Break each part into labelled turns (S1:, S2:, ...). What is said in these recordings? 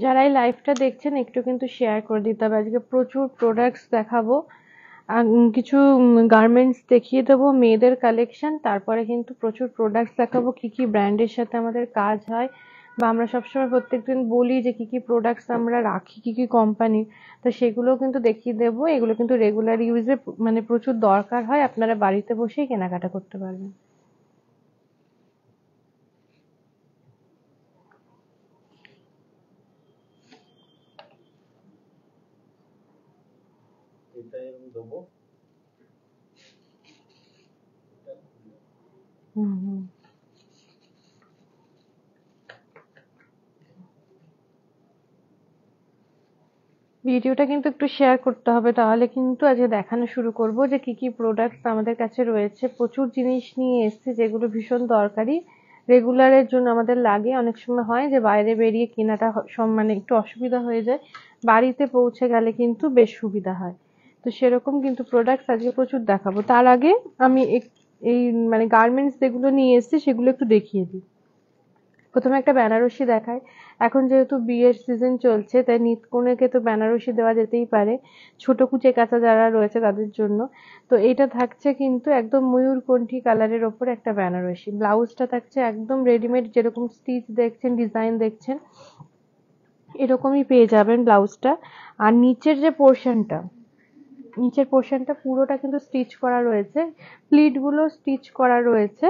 S1: যারা এই লাইভটা দেখছেন একটু কিন্তু শেয়ার করে দিতে হবে। আজকে প্রচুর প্রোডাক্টস দেখাবো, কিছু গার্মেন্টস দেখিয়ে দেবো, মেয়েদের কালেকশন, তারপরে কিন্তু প্রচুর প্রোডাক্টস দেখাবো, কি কি ব্র্যান্ডের সাথে আমাদের কাজ হয় বা আমরা সবসময় প্রত্যেকদিন বলি যে কি কি প্রোডাক্টস আমরা রাখি, কি কি কোম্পানির, তো সেগুলো কিন্তু দেখিয়ে দেবো। এগুলো কিন্তু রেগুলার ইউজে মানে প্রচুর দরকার হয়, আপনারা বাড়িতে বসেই কেনাকাটা করতে পারবেন। হুম। ভিডিওটা কিন্তু একটু শেয়ার করতে হবে, তাহলে কিন্তু আজকে দেখানো শুরু করব যে কি কি প্রোডাক্টস আমাদের কাছে রয়েছে। প্রচুর জিনিস নিয়ে এসেছি যেগুলো ভীষণ দরকারি, রেগুলারের জন্য আমাদের লাগে। অনেক সময় হয় যে বাইরে বেরিয়ে কেনাটা মানে একটু অসুবিধা হয়ে যায়, বাড়িতে পৌঁছে গেলে কিন্তু বেশ সুবিধা হয়। তো সেরকম কিন্তু প্রোডাক্টস আজকে প্রচুর দেখাবো। তার আগে আমি এই মানে গার্মেন্টস যেগুলো নিয়ে এসেছি সেগুলো একটু দেখিয়ে দিই। প্রথমে একটা বেনারসি দেখাই। এখন যেহেতু বিয়ের সিজন চলছে তাই নিত কনেকে তো বেনারসি দেওয়া যেতেই পারে, ছোট কুচে কাঁচা যারা রয়েছে তাদের জন্য। তো এটা থাকছে কিন্তু একদম ময়ূরকণ্ঠী কালারের ওপর একটা বেনারসি। ব্লাউজটা থাকছে একদম রেডিমেড, যেরকম স্টিচ দেখছেন, ডিজাইন দেখছেন, এরকমই পেয়ে যাবেন ব্লাউজটা। আর নিচের পোর্শনটা পুরোটা কিন্তু স্টিচ করা রয়েছে, প্লিট গুলো স্টিচ করা রয়েছে।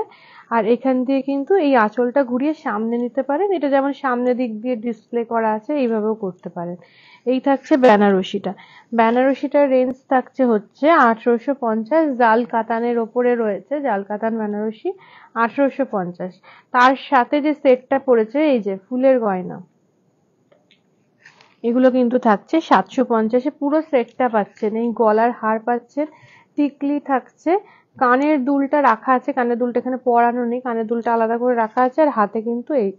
S1: আর এখান দিয়ে কিন্তু এই আঁচলটা ঘুরিয়ে সামনে নিতে পারেন, এটা যেমন সামনে দিক দিয়ে ডিসপ্লে করা আছে এইভাবেও করতে পারেন। এই থাকছে বেনারসিটা। বেনারসিটার রেঞ্জ থাকছে হচ্ছে 1850, জাল কাতানের ওপরে রয়েছে, জাল কাতান বেনারসি 1850। তার সাথে যে সেটটা পড়েছে এই যে ফুলের গয়না, এগুলো কিন্তু থাকছে 750-এ। পুরো সেটটা পাচ্ছেন, এই গলার হার পাচ্ছেন, টিকলি থাকছে, কানের দুলটা রাখা আছে, কানের দুলটা এখানে পরানো নেই, কানের দুলটা আলাদা করে রাখা আছে। আর হাতে কিন্তু এই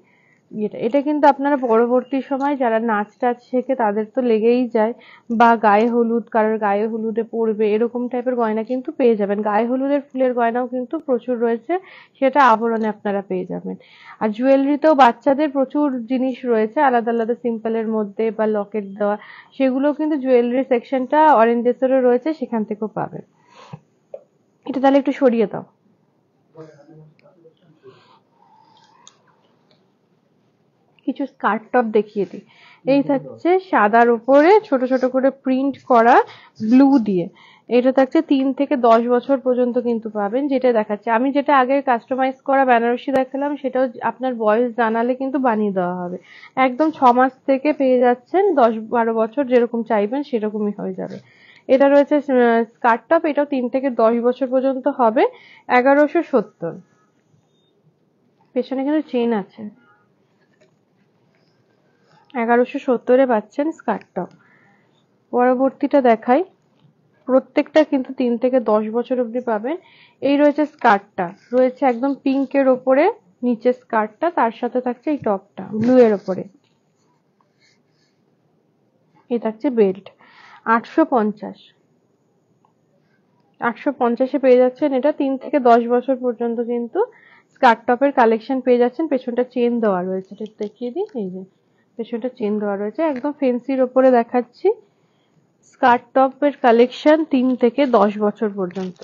S1: এটা কিন্তু আপনারা পরবর্তী সময় যারা নাচ টাচ শেখে তাদের তো লেগেই যায়, বা গায়ে হলুদ, কারোর গায়ে হলুদে পড়বে এরকম টাইপের গয়না কিন্তু পেয়ে যাবেন। গায়ে হলুদের ফুলের গয়নাও কিন্তু প্রচুর রয়েছে, সেটা আভরণে আপনারা পেয়ে যাবেন। আর জুয়েলারিতেও বাচ্চাদের প্রচুর জিনিস রয়েছে আলাদা আলাদা, সিম্পলের মধ্যে বা লকেট দেওয়া, সেগুলো কিন্তু জুয়েলারি সেকশনটা অরেঞ্জেসেরও রয়েছে, সেখান থেকেও পাবেন। এটা তাহলে একটু সরিয়ে দাও। কিছু স্কার্ট টপ দেখিয়ে দিই। এই থাকছে সাদার উপরে ছোট ছোট করে প্রিন্ট করা ব্লু দিয়ে, এটা থাকছে 3 থেকে 10 বছর পর্যন্ত কিন্তু পাবেন। যেটা দেখাচ্ছে আমি, যেটা আগে কাস্টমাইজ করা বেনারসি দেখালাম, সেটাও আপনার বয়স জানালে কিন্তু বানিয়ে দেওয়া হবে। একদম 6 মাস থেকে পেয়ে যাচ্ছেন, 10-12 বছর যেরকম চাইবেন সেরকমই হয়ে যাবে। এটা রয়েছে স্কার্ট টপ, এটাও 3 থেকে 10 বছর পর্যন্ত হবে, 1170। পেছনে কিন্তু চেন আছে। 1170-এ পাচ্ছেন স্কার্ট টপ। পরবর্তীটা দেখাই, প্রত্যেকটা কিন্তু 3 থেকে 10 বছর অব্দি পাবেন। এই রয়েছে স্কার্টটা, রয়েছে একদম পিঙ্কের ওপরে নিচে স্কার্টটা, তার সাথে থাকছে এই টপটা ব্লু এর ওপরে। এই থাকছে বেল্ট, 850। 850-এ পেয়ে যাচ্ছেন এটা। 3 থেকে 10 বছর পর্যন্ত কিন্তু স্কার্ট টপের কালেকশন পেয়ে যাচ্ছেন। পেছনটা চেন দেওয়া রয়েছে, এটা দেখিয়ে দিই। এই যে পেছনটা চেন দেওয়া রয়েছে, একদম ফেন্সির ওপরে দেখাচ্ছি। স্কার্ট টপের কালেকশন 3 থেকে 10 বছর পর্যন্ত।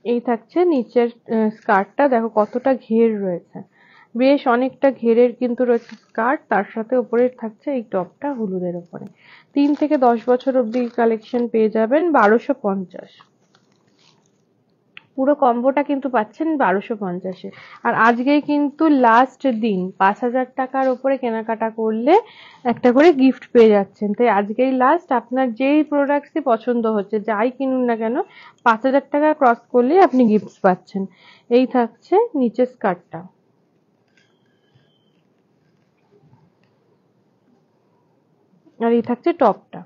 S1: এই থাকছে নিচের স্কার্টটা, দেখো কতটা ঘের রয়েছে, বেশ অনেকটা ঘেরের কিন্তু রয়েছে স্কার্ট, তার সাথে উপরে থাকছে এই টপটা হলুদের উপরে। 3 থেকে 10 বছর অব্দি কালেকশন পেয়ে যাবেন 1250। পুরো কম্বোটা কিন্তু পাচ্ছেন 1250-এ। আর আজকেই কিন্তু লাস্ট দিন, 5,000 টাকার উপরে কেনাকাটা করলে একটা করে গিফট পেয়ে যাচ্ছেন। তাই আজকেই লাস্ট, আপনার যেই প্রোডাক্টসই পছন্দ হচ্ছে, যাই কিনুন না কেন, 5,000 টাকা ক্রস করলেই আপনি গিফট পাচ্ছেন। এই থাকছে নিচের স্কার্টটা। আর এই থাকছে টপটা।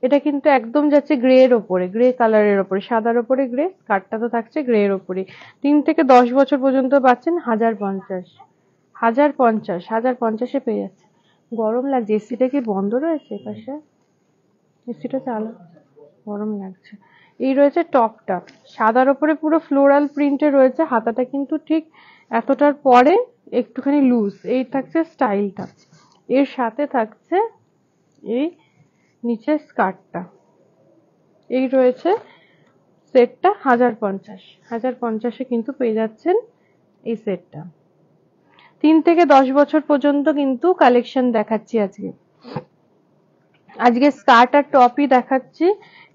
S1: এটা কিন্তু একদম যাচ্ছে গ্রে এর ওপরে, গ্রে কালারের ওপরে, সাদার ওপরে গ্রে, স্কার্টটা তো থাকছে গ্রে এর ওপরে। 3 থেকে 10 বছর পর্যন্ত পাচ্ছেন 1050। 1050, 1050-এ পেয়ে যাচ্ছে। গরম লাগছে, এসিটা কি বন্ধ রয়েছে পাশে? এসিটা চালা, গরম লাগছে। এই রয়েছে টপটা, সাদার ওপরে পুরো ফ্লোরাল প্রিন্টে রয়েছে, হাতাটা কিন্তু ঠিক এতটার পরে একটুখানি লুজ। এই থাকছে স্টাইলটা, এর সাথে থাকছে এই নিচের স্কার্টটা। এই রয়েছে সেটটা 1050, 1050-এ কিন্তু পেয়ে যাচ্ছেন এই সেটটা। 3 থেকে 10 বছর পর্যন্ত কিন্তু কালেকশন দেখাচ্ছি আজকে। আজকে স্কার্ট আর টপই দেখাচ্ছি,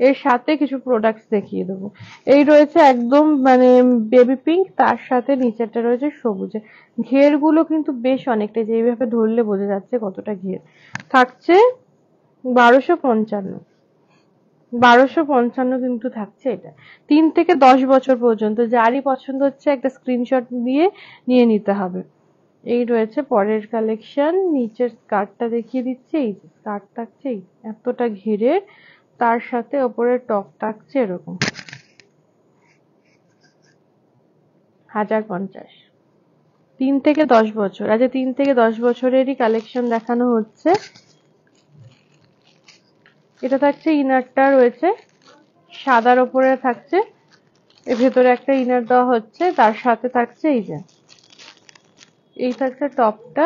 S1: এর সাথে কিছু প্রোডাক্টস দেখিয়ে দেবো। এই রয়েছে একদম মানে বেবি পিঙ্ক, তার সাথে নিচেরটা রয়েছে সবুজে। ঘের গুলো কিন্তু বেশ অনেকটা, যেইভাবে ধরলে বোঝা যাচ্ছে কতটা ঘের থাকছে। 1255, 1255 কিন্তু থাকছে এটা। 3 থেকে 10 বছর পর্যন্ত যারই পছন্দ হচ্ছে একটা স্ক্রিনশট দিয়ে নিয়ে নিতে হবে। এই রয়েছে পরের কালেকশন, নিচের স্কার্টটা দেখিয়ে দিচ্ছি। এই যে স্কার্ট থাকছে এতটা ঘিরে, তার সাথে ওপরে টপ থাকছে এরকম 1050। 3 থেকে 10 বছর, আচ্ছা 3 থেকে 10 বছরেরই কালেকশন দেখানো হচ্ছে। এটা থাকছে, ইনারটা রয়েছে সাদার ওপরে থাকছে, এর ভেতরে একটা ইনার দেওয়া হচ্ছে, তার সাথে থাকছে এই যে এই থাকছে টপটা,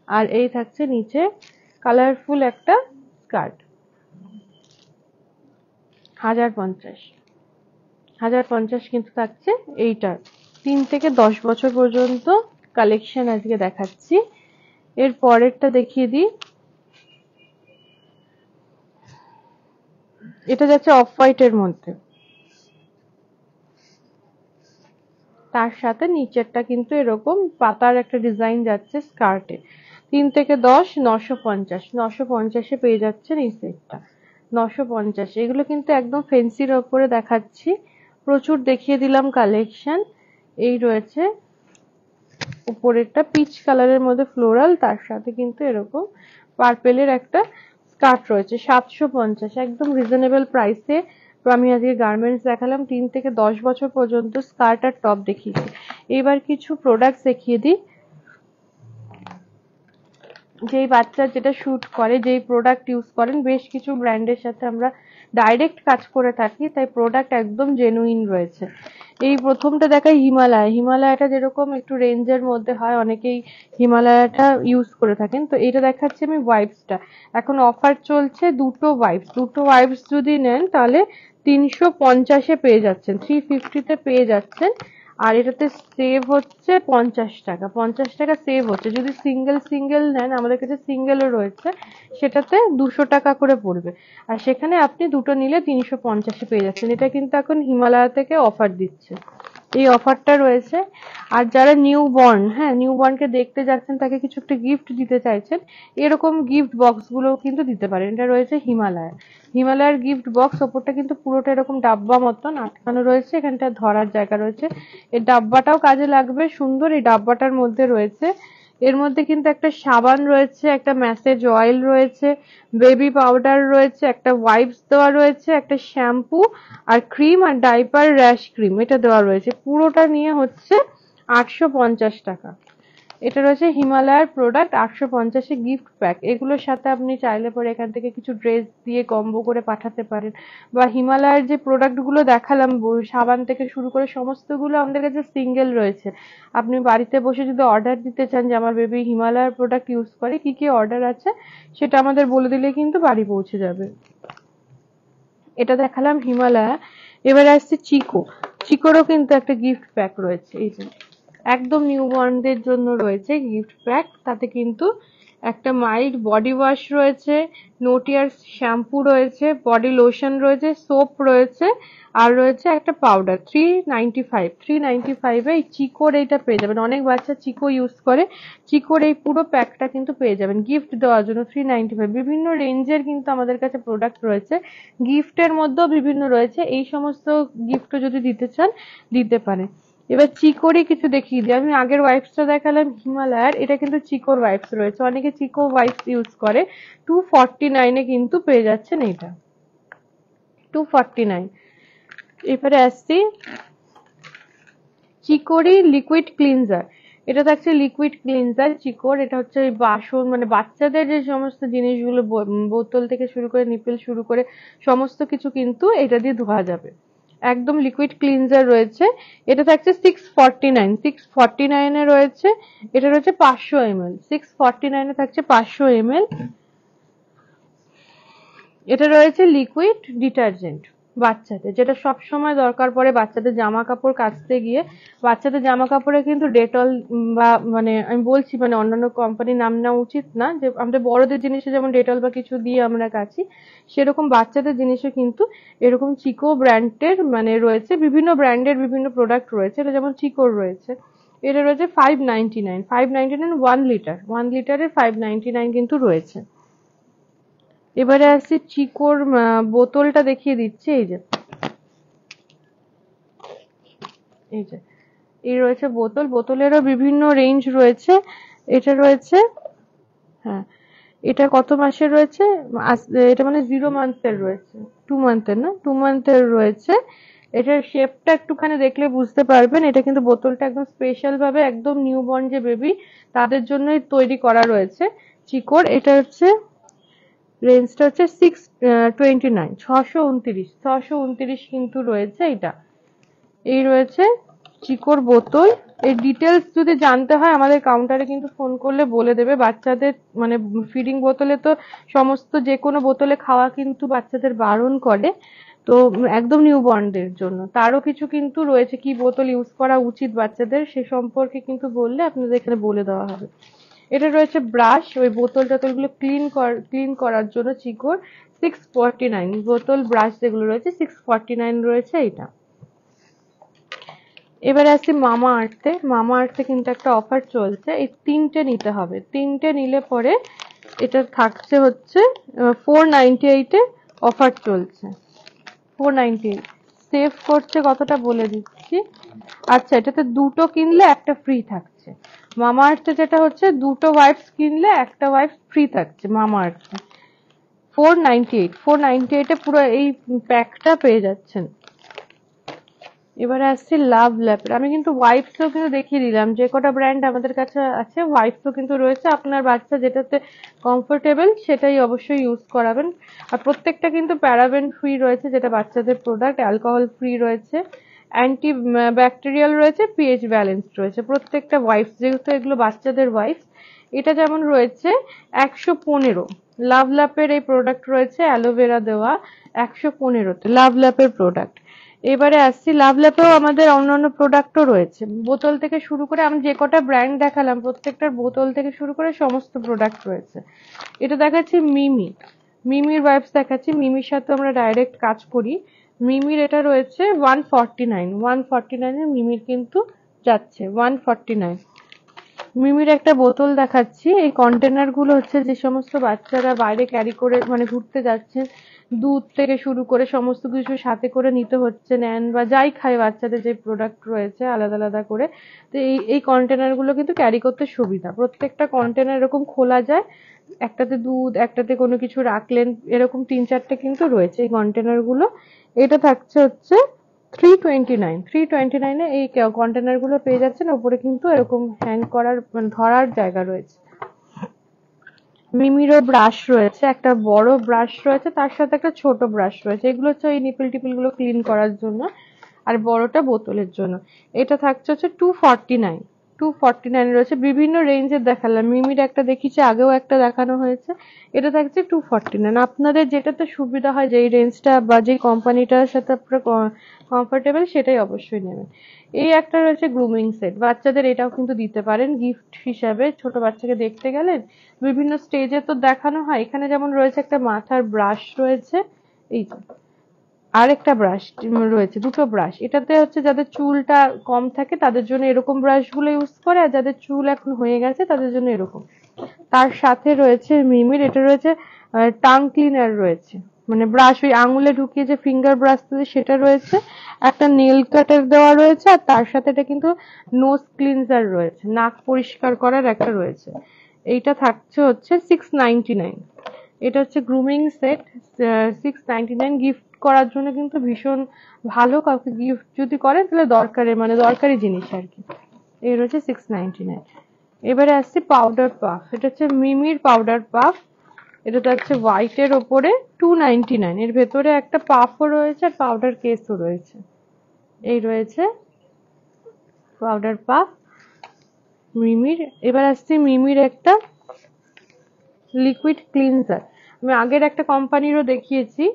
S1: আর এই থাকছে নিচে কালারফুল একটা স্কার্ট। 1050, 1050 কিন্তু থাকছে এইটার। 3 থেকে 10 বছর পর্যন্ত কালেকশন আজকে দেখাচ্ছি। এর পরেরটা দেখিয়ে দিই। এটা যাচ্ছে অফ হোয়াইটের মধ্যে, তার সাথে নিচেরটা কিন্তু এরকম পাতার একটা ডিজাইন যাচ্ছে স্কার্টে। 3 থেকে 10, 950, 950-এ পেয়ে যাচ্ছেন এই সেটটা। 950, এগুলো কিন্তু একদম ফেন্সির ওপরে দেখাচ্ছি, প্রচুর দেখিয়ে দিলাম কালেকশন। এই রয়েছে উপরেরটা পিচ কালারের মধ্যে ফ্লোরাল, তার সাথে কিন্তু এরকম পার্পেলের একটা স্কার্ট রয়েছে। 750, একদম রিজনেবল প্রাইসে আমি আজকে গার্মেন্টস দেখালাম। 3 থেকে 10 বছর পর্যন্ত স্কার্ট আর টপ দেখিয়েছি। এবার কিছু প্রোডাক্টস দেখিয়ে দিই, যেই বাচ্চার যেটা শুট করে, যেই প্রোডাক্ট ইউজ করেন। বেশ কিছু ব্র্যান্ডের সাথে আমরা ডাইরেক্ট কাজ করে থাকি, তাই প্রোডাক্ট একদম জেনুইন রয়েছে। এই প্রথমটা দেখাই হিমালয়। হিমালয়টা যেরকম একটু রেঞ্জের মধ্যে হয়, অনেকেই হিমালয়টা ইউজ করে থাকেন। তো এটা দেখাচ্ছি আমি ওয়াইপসটা, এখন অফার চলছে। দুটো ওয়াইপস যদি নেন তাহলে 350-এ পেয়ে যাচ্ছেন, 350-তে পেয়ে যাচ্ছেন। আর এটাতে সেভ হচ্ছে 50 টাকা, 50 টাকা সেভ হচ্ছে। যদি সিঙ্গেল নেন, আমাদের কাছে সিঙ্গেলও রয়েছে, সেটাতে 200 টাকা করে পড়বে। আর সেখানে আপনি দুটো নিলে 350-এ পেয়ে যাচ্ছেন। এটা কিন্তু এখন হিমালয় থেকে অফার দিচ্ছে, এই অফারটা রয়েছে। আর যারা নিউ বর্ন, হ্যাঁ নিউ বর্নকে দেখতে যাচ্ছেন, তাকে কিছু একটা গিফট দিতে চাইছেন, এরকম গিফট বক্স গুলো কিন্তু দিতে পারেন। এটা রয়েছে হিমালয়ের গিফট বক্স। ওপরটা কিন্তু পুরোটা এরকম ডাব্বা মতন আটকানো রয়েছে, এখানটা ধরার জায়গা রয়েছে। এই ডাব্বাটাও কাজে লাগবে, সুন্দর। এই ডাব্বাটার মধ্যে রয়েছে, এর মধ্যে কিন্তু একটা সাবান রয়েছে, একটা ম্যাসেজ অয়েল রয়েছে, বেবি পাউডার রয়েছে, একটা ওয়াইপস দেওয়া রয়েছে, একটা শ্যাম্পু আর ক্রিম আর ডাইপার র্যাশ ক্রিম এটা দেওয়া রয়েছে। পুরোটা নিয়ে হচ্ছে 850 টাকা। এটা রয়েছে হিমালয়ের প্রোডাক্ট, 850-এ গিফট প্যাক। এগুলোর সাথে আপনি চাইলে পরে এখান থেকে কিছু ড্রেস দিয়ে কম্বো করে পাঠাতে পারেন। বা হিমালয়ের যে প্রোডাক্ট গুলো দেখালাম, সাবান থেকে শুরু করে সমস্তগুলো আমাদের কাছে সিঙ্গেল রয়েছে। আপনি বাড়িতে বসে যদি অর্ডার দিতে চান যে আমার বেবি হিমালয়ের প্রোডাক্ট ইউজ করে, কি কি অর্ডার আছে সেটা আমাদের বলে দিলে কিন্তু বাড়ি পৌঁছে যাবে। এটা দেখালাম হিমালয়া। এবার আসছে চিকোরও কিন্তু একটা গিফট প্যাক রয়েছে। এই যে একদম নিউবর্নদের জন্য রয়েছে গিফট প্যাক, তাতে কিন্তু একটা মাইল্ড বডি ওয়াশ রয়েছে, নোটিয়ার শ্যাম্পু রয়েছে, বডি লোশন রয়েছে, সোপ রয়েছে, আর রয়েছে একটা পাউডার। 395 এই চিকোর এইটা পেয়ে যাবেন। অনেক বাচ্চা চিকো ইউজ করে, চিকোর এই পুরো প্যাকটা কিন্তু পেয়ে যাবেন গিফট দেওয়ার জন্য 395। বিভিন্ন রেঞ্জের কিন্তু আমাদের কাছে প্রোডাক্ট রয়েছে, গিফটের মধ্যেও বিভিন্ন রয়েছে। এই সমস্ত গিফটও যদি দিতে চান দিতে পারেন। এবার চিকোরই কিছু দেখিয়ে দিই। আমি আগের ওয়াইপসটা দেখালাম হিমালয়ার, এটা কিন্তু চিকোর ওয়াইপস রয়েছে, অনেকে চিকো ওয়াইপস ইউজ করে। 249-এ কিন্তু পেয়ে যাচ্ছেন এটা, 249। এবারে আসছি চিকোরই লিকুইড ক্লিনজার। এটা থাকছে লিকুইড ক্লিনজার চিকোর। এটা হচ্ছে বাসন মানে বাচ্চাদের যে সমস্ত জিনিসগুলো, বোতল থেকে শুরু করে নিপেল শুরু করে সমস্ত কিছু কিন্তু এটা দিয়ে ধোয়া যাবে। একদম লিকুইড ক্লিনজার রয়েছে, এটা থাকছে 649, 649 এ রয়েছে। এটা রয়েছে 500 ml, 649 এ থাকছে 500 ml। এটা রয়েছে লিকুইড ডিটারজেন্ট বাচ্চাদের, যেটা সব সময় দরকার পড়ে বাচ্চাদের জামা কাপড় কাচতে গিয়ে। বাচ্চাদের জামা কাপড়ে কিন্তু ডেটল বা মানে আমি বলছি মানে অন্যান্য কোম্পানির নাম নেওয়া উচিত না, যে আমাদের বড়দের জিনিসে যেমন ডেটল বা কিছু দিয়ে আমরা কাচি, সেরকম বাচ্চাদের জিনিসে কিন্তু এরকম চিকো ব্র্যান্ডের মানে রয়েছে, বিভিন্ন ব্র্যান্ডের বিভিন্ন প্রোডাক্ট রয়েছে। এটা যেমন চিকোর রয়েছে, এটা রয়েছে 599, 599 1 লিটার, 1 লিটারের 599 কিন্তু রয়েছে। এবারে আসছি চিকোর বোতলটা দেখিয়ে দিচ্ছি। এই যে এই রয়েছে বোতল, বোতলেরও বিভিন্ন রেঞ্জ রয়েছে। এটা রয়েছে, হ্যাঁ এটা কত মাসের রয়েছে, এটা মানে 0 মান্থের রয়েছে, 2 মান্থের না, 2 মান্থের রয়েছে। এটার শেপটা একটুখানি দেখলে বুঝতে পারবেন। এটা কিন্তু বোতলটা একদম স্পেশাল ভাবে একদম নিউবর্ন যে বেবি তাদের জন্যই তৈরি করা রয়েছে চিকোর। এটা হচ্ছে রেঞ্জটা হচ্ছে 629, 629 কিন্তু রয়েছে এটা। এই রয়েছে চিকোর বোতল। এর ডিটেলস যদি জানতে হয় আমাদের কাউন্টারে কিন্তু ফোন করলে বলে দেবে। বাচ্চাদের মানে ফিডিং বোতলে তো সমস্ত যে কোনো বোতলে খাওয়া কিন্তু বাচ্চাদের বারণ করে, তো একদম নিউবর্নদের জন্য তারও কিছু কিন্তু রয়েছে, কি বোতল ইউজ করা উচিত বাচ্চাদের সে সম্পর্কে কিন্তু বললে আপনাদের এখানে বলে দেওয়া হবে। এটা রয়েছে ব্রাশ, ওই বোতল টোতলগুলো ক্লিন করার জন্য চিকোর 649 বোতল ব্রাশ যেগুলো রয়েছে 649 রয়েছে এটা। এবারে আসছি মামা আর্থে। মামা আর্থে কিন্তু একটা অফার চলছে, এই 3টে নিতে হবে, 3টে নিলে পরে এটা থাকছে হচ্ছে 498 এ অফার চলছে, 498 সেভ করছে কতটা বলে দিচ্ছি। আচ্ছা, এটাতে দুটো কিনলে একটা ফ্রি থাকছে। মামা আর্থে যেটা হচ্ছে দুটো ওয়াইপস কিনলে একটা ওয়াইপস ফ্রি থাকছে মামা আর্থে। 498 এ পুরো এই প্যাকটা পেয়ে যাচ্ছেন। এবারে আসছি লাভ ল্যাপের। আমি কিন্তু ওয়াইপসও কিন্তু দেখিয়ে দিলাম, যে কটা ব্র্যান্ড আমাদের কাছে আছে ওয়াইপসও কিন্তু রয়েছে। আপনার বাচ্চা যেটাতে কমফোর্টেবল সেটাই অবশ্যই ইউজ করাবেন। আর প্রত্যেকটা কিন্তু প্যারাবেন ফ্রি রয়েছে, যেটা বাচ্চাদের প্রোডাক্ট, অ্যালকোহল ফ্রি রয়েছে, অ্যান্টি ব্যাকটেরিয়াল রয়েছে, পিএইচ ব্যালেন্স রয়েছে প্রত্যেকটা ওয়াইপস, যেহেতু এগুলো বাচ্চাদের ওয়াইপস। এটা যেমন রয়েছে 115, লাভ ল্যাপের এই প্রোডাক্ট রয়েছে অ্যালোভেরা দেওয়া 115তে লাভ ল্যাপের প্রোডাক্ট। এবারে আসছি লাভ ল্যাপেও আমাদের অন্যান্য প্রোডাক্টও রয়েছে, বোতল থেকে শুরু করে আমি যে কটা ব্র্যান্ড দেখালাম প্রত্যেকটার বোতল থেকে শুরু করে সমস্ত প্রোডাক্ট রয়েছে। এটা দেখাচ্ছি মিমির ওয়াইপস দেখাচ্ছি, মিমির সাথে আমরা ডাইরেক্ট কাজ করি। মিমির এটা রয়েছে 149 এ মিমির কিন্তু যাচ্ছে 149। মিমির একটা বোতল দেখাচ্ছি, এই কন্টেনার গুলো হচ্ছে যে সমস্ত বাচ্চারা বাইরে ক্যারি করে মানে ঘুরতে যাচ্ছে, দুধ থেকে শুরু করে সমস্ত কিছু সাথে করে নিতে হচ্ছে, নেন বা যাই খায় বাচ্চাদের যে প্রোডাক্ট রয়েছে আলাদা আলাদা করে। তো এই কন্টেনার গুলো কিন্তু ক্যারি করতে সুবিধা, প্রত্যেকটা কন্টেনার এরকম খোলা যায়, একটাতে দুধ একটাতে কোনো কিছু রাখলেন, এরকম 3-4টে কিন্তু রয়েছে এই কন্টেনার গুলো। এটা থাকছে হচ্ছে 329 এ এই কন্টেনার গুলো পেয়ে যাচ্ছেন। ওপরে কিন্তু এরকম হ্যাং করার মানে ধরার জায়গা রয়েছে। মিমিরও ব্রাশ রয়েছে, একটা বড় ব্রাশ রয়েছে, তার সাথে একটা ছোট ব্রাশ রয়েছে, এগুলো হচ্ছে ওই নিপল টিপল গুলো ক্লিন করার জন্য, আর বড়টা বোতলের জন্য। এটা থাকছে হচ্ছে 249 রয়েছে, বিভিন্ন রেঞ্জের দেখালাম। মিমির একটা দেখিয়েছি, আগেও একটা দেখানো হয়েছে, এটা থাকছে 249। আপনাদের যেটাতে সুবিধা হয়, যেই রেঞ্জটা বা যেই কোম্পানিটার সাথে আপনারা কমফোর্টেবল সেটাই অবশ্যই নেবেন। এই একটা রয়েছে গ্রুমিং সেট, বাচ্চাদের এটাও কিন্তু দিতে পারেন গিফট হিসাবে, ছোট বাচ্চাকে দেখতে গেলেন বিভিন্ন স্টেজে তো দেখানো হয়। এখানে যেমন রয়েছে একটা মাথার ব্রাশ রয়েছে, এই আর একটা ব্রাশ রয়েছে, দুটো ব্রাশ। এটাতে হচ্ছে যাদের চুলটা কম থাকে তাদের জন্য এরকম ব্রাশ গুলো ইউজ করে, আর যাদের চুল এখন হয়ে গেছে তাদের জন্য এরকম। তার সাথে রয়েছে মিমির এটা রয়েছে টাং ক্লিনার রয়েছে, মানে ব্রাশ ওই আঙুলে ঢুকিয়ে যে ফিঙ্গার ব্রাশ সেটা রয়েছে, একটা নেল কাটার দেওয়া রয়েছে, আর তার সাথে এটা কিন্তু নোজ ক্লিনজার রয়েছে, নাক পরিষ্কার করার একটা রয়েছে। এইটা থাকছে হচ্ছে 699। এটা হচ্ছে গ্রুমিং সেট 699, গিফট করার জন্য কিন্তু ভীষণ ভালো, কাউকে গিফট যদি করেন তাহলে দরকারি জিনিস আর কি। এই রয়েছে 699। এবারে আসছি পাউডার পাফ, এটা হচ্ছে মিমির পাউডার পাফ। এটা থাকছে হোয়াইটের ওপরে 299। এর ভেতরে একটা পাফও রয়েছে আর পাউডার কেসও রয়েছে। এই রয়েছে পাউডার পাফ মিমির। এবার আসছে মিমির একটা লিকুইড ক্লিনজার। আমি আগের একটা কোম্পানিরও দেখিয়েছি,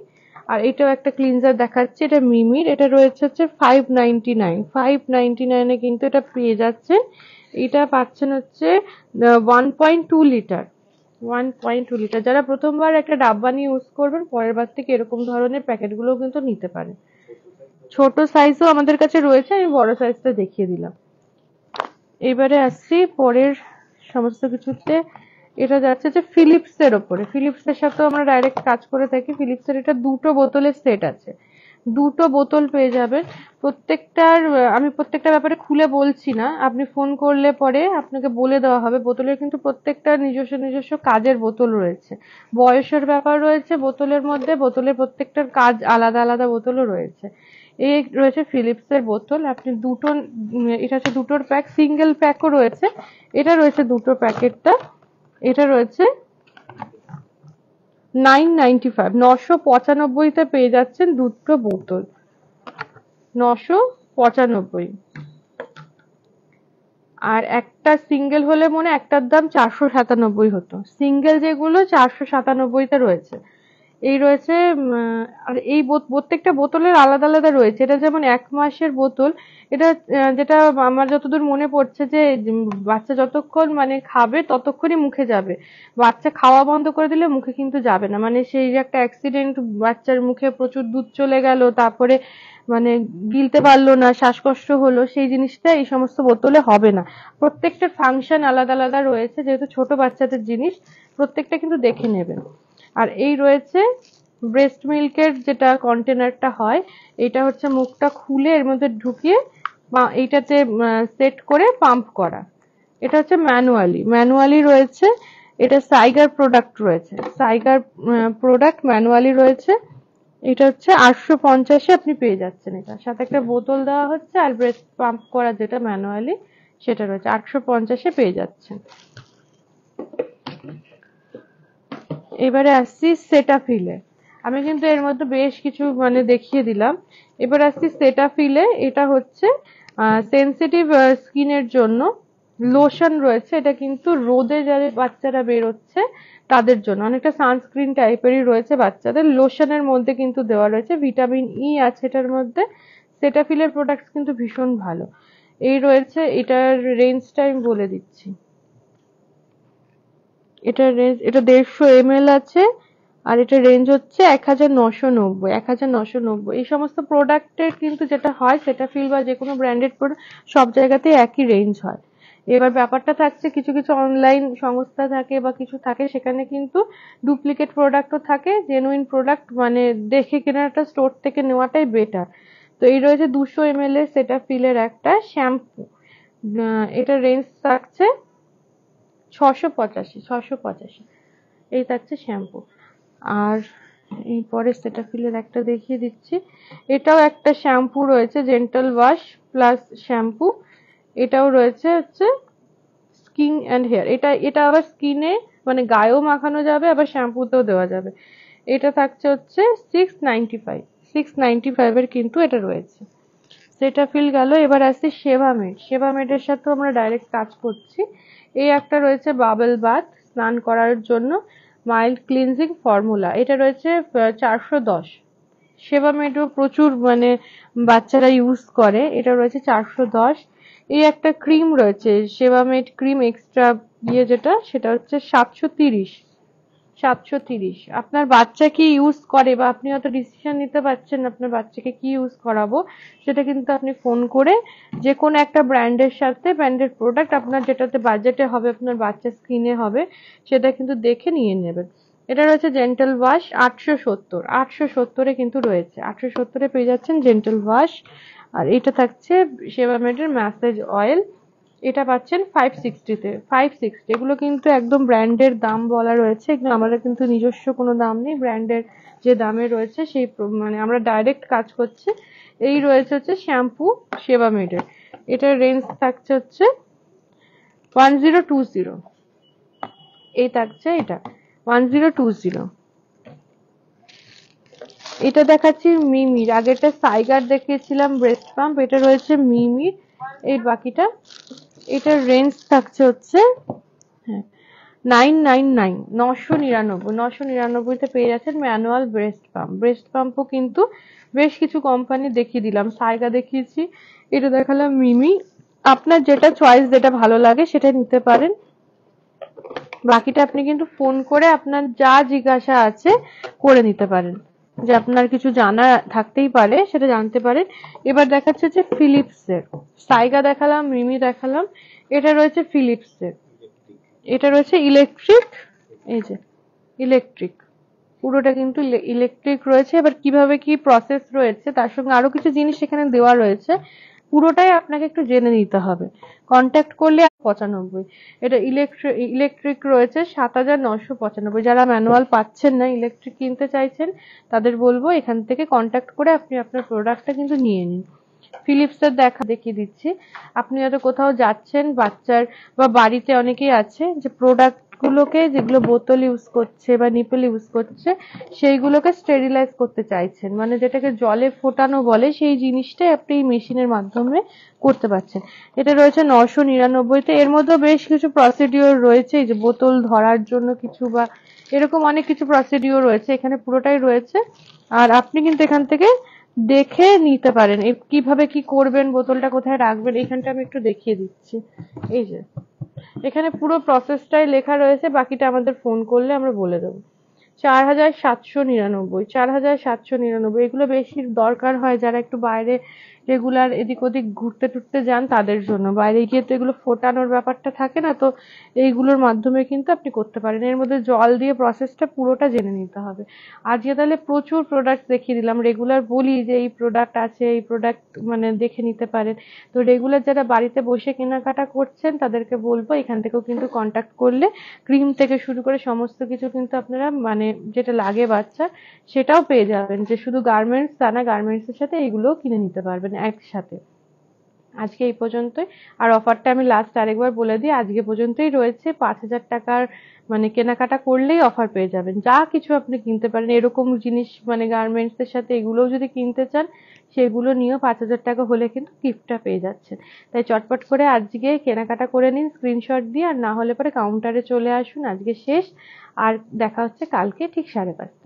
S1: আর এটাও একটা ক্লিনজার দেখাচ্ছি। এটা মিমির, এটা রয়েছে হচ্ছে 599। 599 কিন্তু এটা পেয়ে যাচ্ছেন। এটা পাচ্ছেন হচ্ছে 1.2 লিটার। 1.2 লিটার। যারা প্রথমবার একটা ডাব্বা নিয়ে ইউজ করবেন, পরের বার থেকে এরকম ধরনের প্যাকেটগুলো কিন্তু নিতে পারেন। ছোট সাইজও আমাদের কাছে রয়েছে, আমি বড় সাইজটা দেখিয়ে দিলাম। এবারে আসছি পরের সমস্ত কিছুতে। এটা যাচ্ছে যে ফিলিপস এর ওপরে। ফিলিপস এর সাথে আমরা ডাইরেক্ট কাজ করে থাকি। ফিলিপস এর এটা দুটো বোতলের সেট আছে, দুটো বোতল পেয়ে যাবেন। প্রত্যেকটার আমি প্রত্যেকটা ব্যাপারে খুলে বলছি না, আপনি ফোন করলে পরে আপনাকে বলে দেওয়া হবে। বোতলের কিন্তু প্রত্যেকটার নিজস্ব নিজস্ব কাজের বোতল রয়েছে, বয়সের ব্যাপার রয়েছে বোতলের মধ্যে, বোতলের প্রত্যেকটার কাজ আলাদা আলাদা বোতলও রয়েছে। এই রয়েছে ফিলিপস এর বোতল। আপনি দুটো, এটা হচ্ছে দুটোর প্যাক, সিঙ্গেল প্যাকও রয়েছে। এটা রয়েছে দুটো প্যাকেটটা, এটা রয়েছে 995, 995 পেয়ে যাচ্ছেন দুটো বোতল, 995। আর একটা সিঙ্গেল হলে মনে একটার দাম 497 হতো। সিঙ্গেল যেগুলো 497 রয়েছে। এই রয়েছে। আর এই প্রত্যেকটা বোতলের আলাদা আলাদা রয়েছে। এটা যেমন 1 মাসের বোতল। এটা যেটা আমার যতদূর মনে পড়ছে যে বাচ্চা যতক্ষণ মানে খাবে ততক্ষণই মুখে যাবে। বাচ্চা খাওয়া বন্ধ করে দিলে মুখে কিন্তু যাবে না। মানে সেই যে একটা অ্যাক্সিডেন্ট, বাচ্চার মুখে প্রচুর দুধ চলে গেল, তারপরে মানে গিলতে পারলো না, শ্বাসকষ্ট হলো, সেই জিনিসটা এই সমস্ত বোতলে হবে না। প্রত্যেকটার ফাংশন আলাদা আলাদা রয়েছে, যেহেতু ছোট বাচ্চাদের জিনিস প্রত্যেকটা কিন্তু দেখে নেবেন। আর এই রয়েছে ব্রেস্ট মিল্কের যেটা কন্টেনারটা হয়, এটা হচ্ছে মুখটা খুলে এর মধ্যে ঢুকিয়ে এইটাতে সেট করে পাম্প করা। এটা হচ্ছে ম্যানুয়ালি রয়েছে। এটা সাইগার প্রোডাক্ট রয়েছে, সাইগার প্রোডাক্ট ম্যানুয়ালি রয়েছে। এটা হচ্ছে 850 আপনি পেয়ে যাচ্ছেন। এটার সাথে একটা বোতল দেওয়া হচ্ছে, আর ব্রেস্ট পাম্প করা যেটা ম্যানুয়ালি সেটা রয়েছে, 850 পেয়ে যাচ্ছেন। এবারে আসছি সেটাফিলে। আমি কিন্তু এর মধ্যে বেশ কিছু মানে দেখিয়ে দিলাম। এবার আসছি সেটাফিলে। এটা হচ্ছে সেনসিটিভ স্কিনের জন্য লোশন রয়েছে। এটা কিন্তু রোদে যারা বাচ্চারা বেরোচ্ছে তাদের জন্য, অনেকটা সানস্ক্রিন টাইপেরই রয়েছে। বাচ্চাদের লোশনের মধ্যে কিন্তু দেওয়া রয়েছে, ভিটামিন ই আছে এটার মধ্যে। সেটাফিলের প্রোডাক্টস কিন্তু ভীষণ ভালো। এই রয়েছে, এটার রেঞ্জটা আমি বলে দিচ্ছি। এটা রেঞ্জ, এটা 150 ml আছে, আর এটা রেঞ্জ হচ্ছে 1990। 1990 এই সমস্ত প্রোডাক্টের কিন্তু যেটা হয় সেটা ফিল বা যে কোনো ব্র্যান্ডেড প্রোডাক্ট সব জায়গাতেই একই রেঞ্জ হয়। এবার ব্যাপারটা থাকছে কিছু কিছু অনলাইন সংস্থা থাকে বা কিছু থাকে, সেখানে কিন্তু ডুপ্লিকেট প্রোডাক্টও থাকে। জেনুইন প্রোডাক্ট মানে দেখে কেনাটা স্টোর থেকে নেওয়াটাই বেটার। তো এই রয়েছে 200 ml এর সেটাফিলের একটা শ্যাম্পু। এটা রেঞ্জ থাকছে 685। এই থাকছে শ্যাম্পু। আর এই পরে সেটাফিলের একটা দেখিয়ে দিচ্ছি। এটাও একটা শ্যাম্পু রয়েছে, জেন্টাল ওয়াশ প্লাস শ্যাম্পু। এটাও রয়েছে হচ্ছে স্কিন অ্যান্ড হেয়ার। এটা আবার স্কিনে মানে গায়েও মাখানো যাবে, আবার শ্যাম্পুতেও দেওয়া যাবে। এটা থাকছে হচ্ছে 695। 695 এর কিন্তু এটা রয়েছে। সেটাফিল গেল। এবার আসছে সেভামেড। সেভামেডের সাথে আমরা ডাইরেক্ট কাজ করছি। এই একটা রয়েছে বাবল বাথ, স্নান করার জন্য মাইল্ড ক্লিনজিং ফর্মুলা। এটা রয়েছে 410। সেভামেডও প্রচুর মানে বাচ্চারা ইউজ করে। এটা রয়েছে 410। এই একটা ক্রিম রয়েছে সেভামেড ক্রিম এক্সট্রা দিয়ে, যেটা সেটা হচ্ছে 730। 730। আপনার বাচ্চা কি ইউজ করে বা আপনি হয়তো ডিসিশন নিতে পারছেন আপনার বাচ্চাকে কি ইউজ করাবো, সেটা কিন্তু আপনি ফোন করে যে কোনো একটা ব্র্যান্ডের সাথে, ব্র্যান্ডেড প্রোডাক্ট আপনার যেটাতে বাজেটে হবে, আপনার বাচ্চার স্কিনে হবে, সেটা কিন্তু দেখে নিয়ে নেবেন। এটা রয়েছে জেন্টাল ওয়াশ 870। 870 কিন্তু রয়েছে, 870 পেয়ে যাচ্ছেন জেন্টাল ওয়াশ। আর এটা থাকছে সেভামেডের ম্যাসাজ অয়েল। এটা পাচ্ছেন 560-তে। 560 এগুলো কিন্তু একদম ব্র্যান্ডের দাম বলা রয়েছে। এগুলো আমাদের কিন্তু নিজস্ব কোনো দাম নেই, ব্র্যান্ডের যে দামে রয়েছে সেই মানে আমরা ডাইরেক্ট কাজ করছি। এই রয়েছে হচ্ছে শ্যাম্পু সেভামেডের। এটার রেঞ্জ থাকছে হচ্ছে 1020। এই থাকছে এটা 1020। এটা দেখাচ্ছি মিমির, আগেরটা সাইগার দেখিয়েছিলাম ব্রেস্ট পাম্প, এটা রয়েছে মিমির। এই বাকিটা এটার রেঞ্জ থাকছে হচ্ছে 999, 999 পেয়ে যাচ্ছেন ম্যানুয়াল ব্রেস্ট পাম্প। ব্রেস্ট পাম্পও কিন্তু বেশ কিছু কোম্পানি দেখিয়ে দিলাম, সাইগা দেখিয়েছি, এটা দেখালাম মিমি। আপনার যেটা চয়েস, যেটা ভালো লাগে সেটা নিতে পারেন। বাকিটা আপনি কিন্তু ফোন করে আপনার যা জিজ্ঞাসা আছে করে নিতে পারেন, যে আপনার কিছু জানা থাকতেই পারে সেটা জানতে পারেন। এবার দেখাচ্ছে যে ফিলিপসের, সাইগা দেখালাম, মিমি দেখালাম, এটা রয়েছে ফিলিপসের, এটা রয়েছে ইলেকট্রিক। এই যে ইলেকট্রিক, পুরোটা কিন্তু ইলেকট্রিক রয়েছে। এবার কিভাবে কি প্রসেস রয়েছে তার সঙ্গে আরো কিছু জিনিস এখানে দেওয়া রয়েছে, পুরোটাই আপনাকে একটু জেনে নিতে হবে। কন্ট্যাক্ট করলে 95। এটা ইলেকট্রিক রয়েছে 7995। যারা ম্যানুয়াল পাচ্ছেন না, ইলেকট্রিক কিনতে চাইছেন, তাদের বলবো এখান থেকে কন্ট্যাক্ট করে আপনি আপনার প্রোডাক্টটা কিন্তু নিয়ে নিন। ফিলিপসের দেখিয়ে দিচ্ছি। আপনি হয়তো কোথাও যাচ্ছেন, বাচ্চার বা বাড়িতে অনেকেই আছে যে প্রোডাক্ট গুলোকে, যেগুলো বোতল ইউজ করছে বা নিপল ইউজ করছে, সেইগুলোকে স্টেরিলাইজ করতে চাইছেন, মানে যেটাকে জলে ফোটানো বলে, সেই জিনিসটাই আপনি এই মেশিনের মাধ্যমে করতে পারছেন। এটা রয়েছে 999-তে। এর মধ্যে বেশ কিছু প্রসিডিওর রয়েছে, এই যে বোতল ধরার জন্য কিছু বা এরকম অনেক কিছু প্রসিডিওর রয়েছে, এখানে পুরোটাই রয়েছে। আর আপনি কিন্তু এখান থেকে দেখে নিতে পারেন কিভাবে কি করবেন, বোতলটা কোথায় রাখবেন। এখানটা আমি একটু দেখিয়ে দিচ্ছি। এই যে এখানে পুরো প্রসেসটাই লেখা রয়েছে, বাকিটা আমাদের ফোন করলে আমরা বলে দেবো। 4799, 4799, এগুলো বেশি দরকার হয় যারা একটু বাইরে রেগুলার এদিক ওদিক ঘুরতে টুরতে যান, তাদের জন্য। বাইরে গিয়ে তো এগুলো ফোটানোর ব্যাপারটা থাকে না, তো এইগুলোর মাধ্যমে কিন্তু আপনি করতে পারেন। এর মধ্যে জল দিয়ে প্রসেসটা পুরোটা জেনে নিতে হবে। আজকে তাহলে প্রচুর প্রোডাক্ট দেখিয়ে দিলাম। রেগুলার বলি যে এই প্রোডাক্ট আছে, এই প্রোডাক্ট মানে দেখে নিতে পারেন। তো রেগুলার যারা বাড়িতে বসে কেনাকাটা করছেন তাদেরকে বলবো এখান থেকেও কিন্তু কন্ট্যাক্ট করলে ক্রিম থেকে শুরু করে সমস্ত কিছু কিন্তু আপনারা মানে যেটা লাগে বাচ্চা সেটাও পেয়ে যাবেন। যে শুধু গার্মেন্টস তা না, গার্মেন্টস এর সাথে এইগুলোও কিনে নিতে পারবেন একসাথে। আজকে এই পর্যন্তই। আর অফারটা আমি লাস্ট আরেকবার বলে দিই, আজকে পর্যন্তই রয়েছে। 5000 টাকার মানে কেনাকাটা করলেই অফার পেয়ে যাবেন, যা কিছু আপনি কিনতে পারেন এরকম জিনিস, মানে গার্মেন্টস এর সাথে এগুলোও যদি কিনতে চান সেগুলো নিয়েও 5000 টাকা হলে কিন্তু গিফটটা পেয়ে যাচ্ছেন। তাই চটপট করে আজকে কেনাকাটা করে নিন স্ক্রিনশট দিয়ে, আর না হলে পরে কাউন্টারে চলে আসুন। আজকে শেষ, আর দেখা হচ্ছে কালকে ঠিক 5:30।